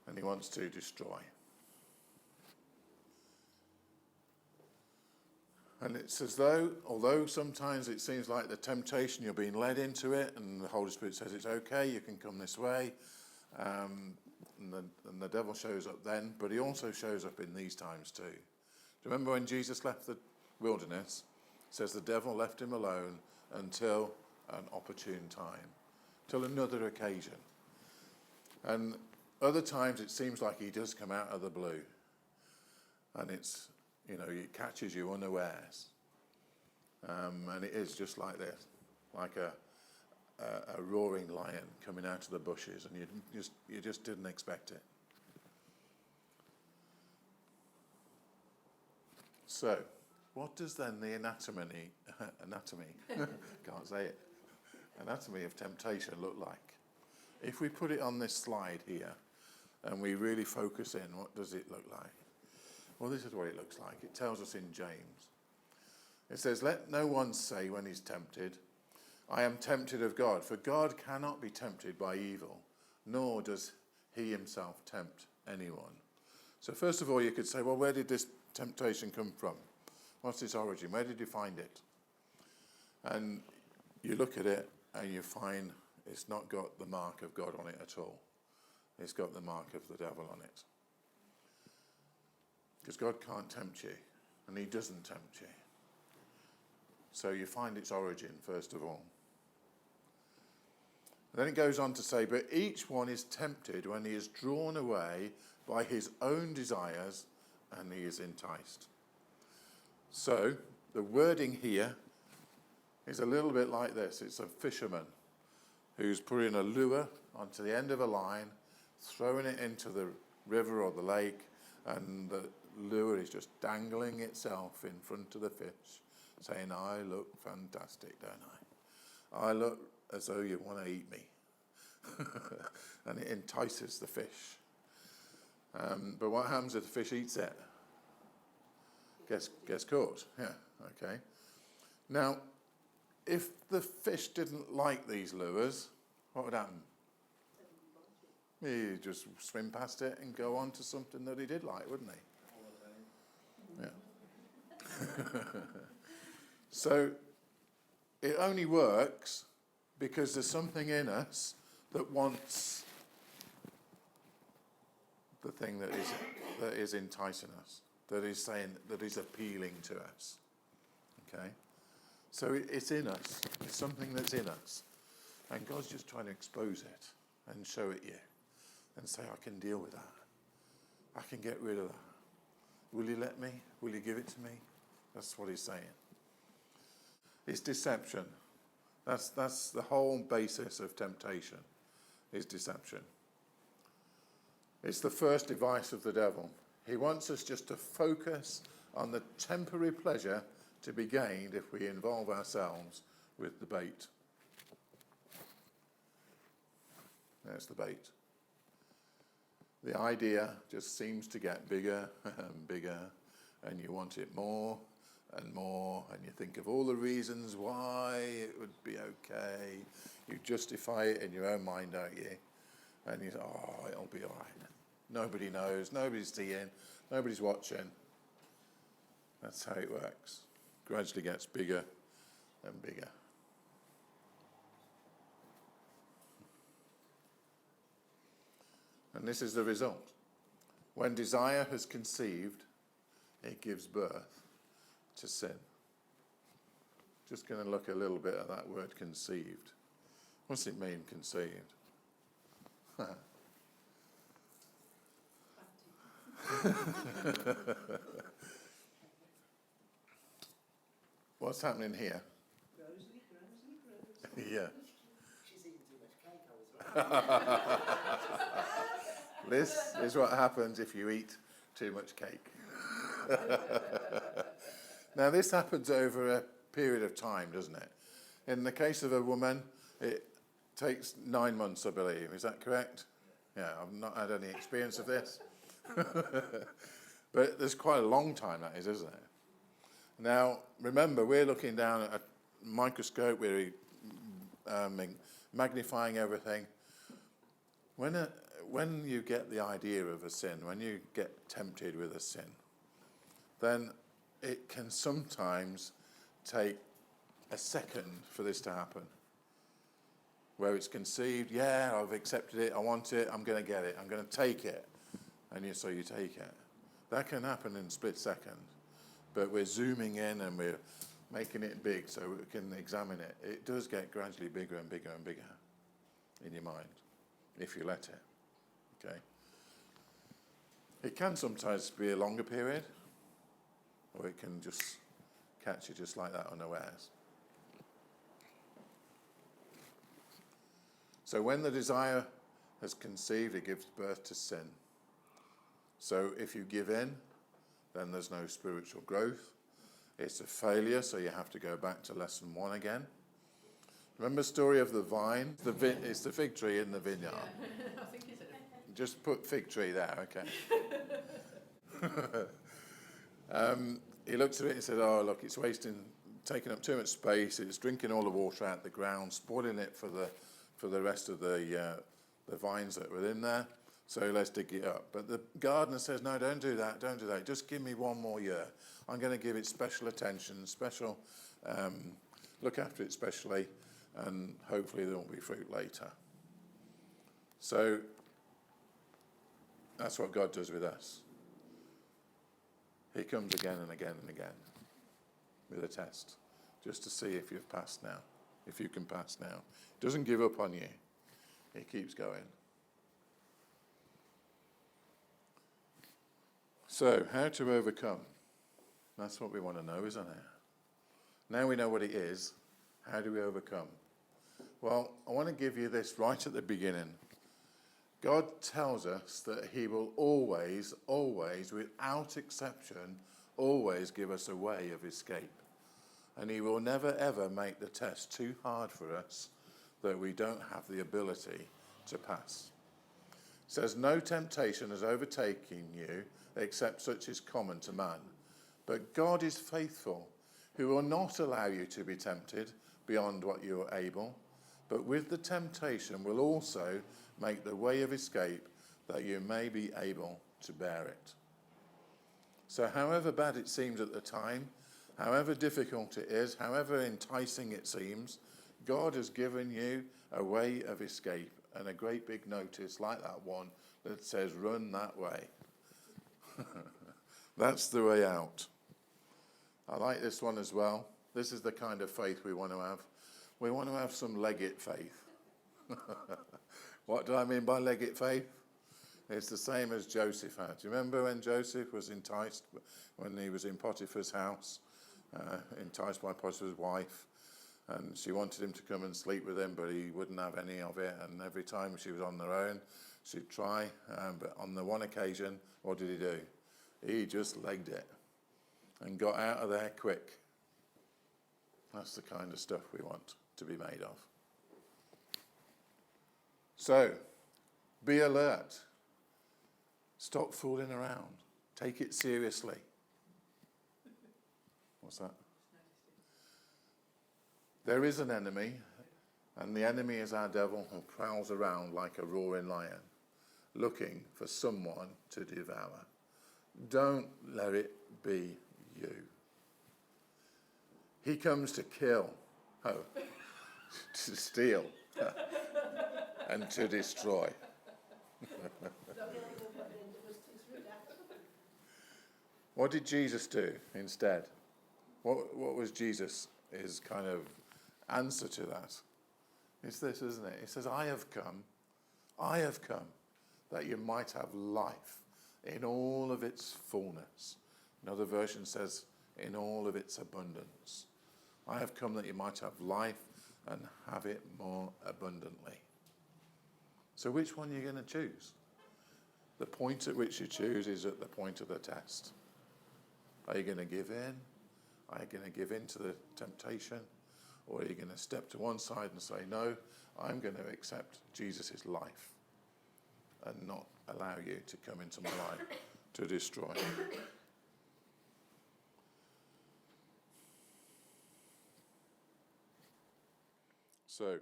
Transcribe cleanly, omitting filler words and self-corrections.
and he wants to destroy. And it's as though, although sometimes it seems like the temptation, you're being led into it, and the Holy Spirit says it's okay, you can come this way, and the devil shows up then, but he also shows up in these times too. Do you remember when Jesus left the wilderness? It says the devil left him alone until an opportune time, till another occasion. And other times it seems like he does come out of the blue, and it's, it catches you unawares. And it is just like this, like a roaring lion coming out of the bushes, and you just didn't expect it. So, what does then the anatomy can't say it, anatomy of temptation look like? If we put it on this slide here, and we really focus in, what does it look like? Well, this is what it looks like. It tells us in James. It says, "Let no one say when he's tempted, 'I am tempted of God,' for God cannot be tempted by evil, nor does he himself tempt anyone." So first of all, you could say, well, where did this temptation come from? What's its origin? Where did you find it? And you look at it and you find it's not got the mark of God on it at all. It's got the mark of the devil on it. Because God can't tempt you, and he doesn't tempt you. So you find its origin, first of all. And then it goes on to say, "But each one is tempted when he is drawn away by his own desires, and he is enticed." So the wording here is a little bit like this. It's a fisherman who's putting a lure onto the end of a line, throwing it into the river or the lake, and the lure is just dangling itself in front of the fish, saying, "I look fantastic, don't I? I look as though you want to eat me." And it entices the fish. But what happens if the fish eats it? Gets caught. Yeah, okay. Now, if the fish didn't like these lures, what would happen? He'd just swim past it and go on to something that he did like, wouldn't he? Yeah. So it only works because there's something in us that wants the thing that is enticing us, that is appealing to us. Okay? So it's in us. It's something that's in us. And God's just trying to expose it and show it you and say, "I can deal with that. I can get rid of that. Will you let me? Will you give it to me?" That's what he's saying. It's deception. That's the whole basis of temptation, is deception. It's the first device of the devil. He wants us just to focus on the temporary pleasure to be gained if we involve ourselves with the bait. There's the bait. The idea just seems to get bigger and bigger, and you want it more and more, and you think of all the reasons why it would be okay. You justify it in your own mind, don't you? And you say, "Oh, it'll be all right. Nobody knows, nobody's seeing, nobody's watching." That's how it works. Gradually gets bigger and bigger. And this is the result. When desire has conceived, it gives birth to sin. Just going to look a little bit at that word conceived. What's it mean, conceived? What's happening here? Rosie. Yeah. She's eating too much cake, I was right. This is what happens if you eat too much cake. Now, this happens over a period of time, doesn't it? In the case of a woman, it takes 9 months, I believe. Is that correct? Yeah, I've not had any experience of this. But there's quite a long time, that is, isn't it? Now, remember, we're looking down at a microscope, we're magnifying everything. When when you get the idea of a sin, when you get tempted with a sin, then it can sometimes take a second for this to happen. Where it's conceived, yeah, I've accepted it, I want it, I'm going to get it, I'm going to take it. And so you take it. That can happen in a split second. But we're zooming in and we're making it big so we can examine it. It does get gradually bigger and bigger and bigger in your mind, if you let it. Okay? It can sometimes be a longer period, or it can just catch you just like that unawares. So when the desire has conceived, it gives birth to sin. So if you give in, then there's no spiritual growth. It's a failure, so you have to go back to lesson 1 again. Remember the story of the vine? It's the fig tree in the vineyard. Yeah. I think he said it. Just put fig tree there, okay. He looked at it and said, oh, look, it's taking up too much space. It's drinking all the water out of the ground, spoiling it for the rest of the vines that were in there. So let's dig it up. But the gardener says, no, don't do that, don't do that. Just give me 1 more year. I'm going to give it special attention, look after it specially, and hopefully there won't be fruit later. So that's what God does with us. He comes again and again and again with a test, just to see if you've passed now, if you can pass now. He doesn't give up on you. He keeps going. So, how to overcome? That's what we want to know, isn't it? Now we know what it is. How do we overcome? Well, I want to give you this right at the beginning. God tells us that he will always, always, without exception, always give us a way of escape. And he will never, ever make the test too hard for us that we don't have the ability to pass. It says, no temptation has overtaken you except such is common to man. But God is faithful, who will not allow you to be tempted beyond what you are able, but with the temptation will also make the way of escape that you may be able to bear it. So however bad it seems at the time, however difficult it is, however enticing it seems, God has given you a way of escape, and a great big notice like that one that says, run that way. That's the way out. I like this one as well. This is the kind of faith we want to have. We want to have some Leggett faith. What do I mean by Leggett faith? It's the same as Joseph had. Do you remember when Joseph was enticed, when he was in Potiphar's house, enticed by Potiphar's wife, and she wanted him to come and sleep with him, but he wouldn't have any of it, and every time she was on their own, she'd try, but on the one occasion, what did he do? He just legged it and got out of there quick. That's the kind of stuff we want to be made of. So, be alert. Stop fooling around. Take it seriously. What's that? There is an enemy, and the enemy is our devil who prowls around like a roaring lion, looking for someone to devour. Don't let it be you. He comes to kill, to steal, and to destroy. What did Jesus do instead? What was Jesus' kind of answer to that? It's this, isn't it? He says, I have come, that you might have life in all of its fullness. Another version says, in all of its abundance. I have come that you might have life and have it more abundantly. So which one are you going to choose? The point at which you choose is at the point of the test. Are you going to give in? Are you going to give in to the temptation? Or are you going to step to one side and say, no, I'm going to accept Jesus' life and not allow you to come into my life to destroy me? So